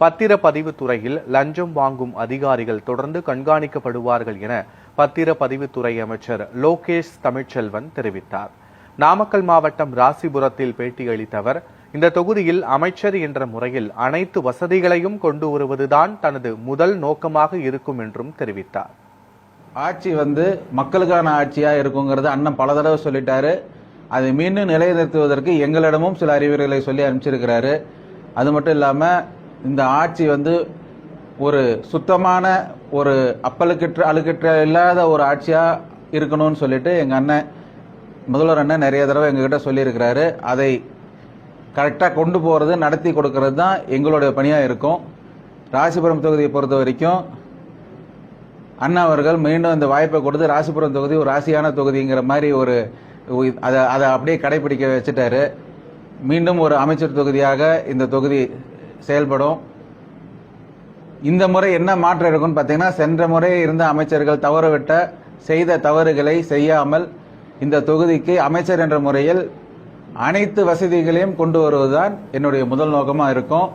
பத்திரப்பதிவு துறையில் லஞ்சம் வாங்கும் அதிகாரிகள் தொடர்ந்து கண்காணிக்கப்படுவார்கள் என பத்திரப்பதிவுத்துறை அமைச்சர் லோகேஷ் தமிழ்ச்செல்வன் தெரிவித்தார். நாமக்கல் மாவட்டம் ராசிபுரத்தில் பேட்டியளித்த அவர், இந்த தொகுதியில் அமைச்சர் என்ற முறையில் அனைத்து வசதிகளையும் கொண்டு வருவதுதான் தனது முதல் நோக்கமாக இருக்கும் என்றும் தெரிவித்தார். ஆட்சி மக்களுக்கான ஆட்சியா இருக்குங்கிறது அண்ணன் பல தடவை சொல்லிட்டாரு. அதை மீண்டும் நிலைநிறுத்துவதற்கு எங்களிடமும் சில அறிவுரைகளை சொல்லி அனுப்பிச்சிருக்கிறாரு. அது மட்டும் இல்லாம இந்த ஆட்சி ஒரு சுத்தமான ஒரு அப்பலுக்கற்ற அழுக்கற்ற இல்லாத ஒரு ஆட்சியா இருக்கணும்னு சொல்லிட்டு எங்க முதல்வர் அண்ணன் நிறைய தடவை எங்ககிட்ட சொல்லியிருக்கிறாரு. அதை கரெக்டாக கொண்டு போறது நடத்தி கொடுக்கறது தான் எங்களுடைய பணியா இருக்கும். ராசிபுரம் தொகுதியை பொறுத்த வரைக்கும் அண்ணா அவர்கள் மீண்டும் இந்த வாய்ப்பை கொடுத்து ராசிபுரம் தொகுதி ஒரு ராசியான தொகுதிங்கிற மாதிரி அதை அப்படியே கடைபிடிக்க வச்சுட்டாரு. மீண்டும் ஒரு அமைச்சர் தொகுதியாக இந்த தொகுதி செயல்படும். இந்த முறை என்ன மாற்றம் இருக்குன்னு பார்த்தீங்கன்னா, சென்ற முறை இருந்த அமைச்சர்கள் தவறவிட்ட செய்த தவறுகளை செய்யாமல் இந்த தொகுதிக்கு அமைச்சர் என்ற முறையில் அனைத்து வசதிகளையும் கொண்டு வருவதுதான் என்னுடைய முதல் நோக்கமாக இருக்கும்.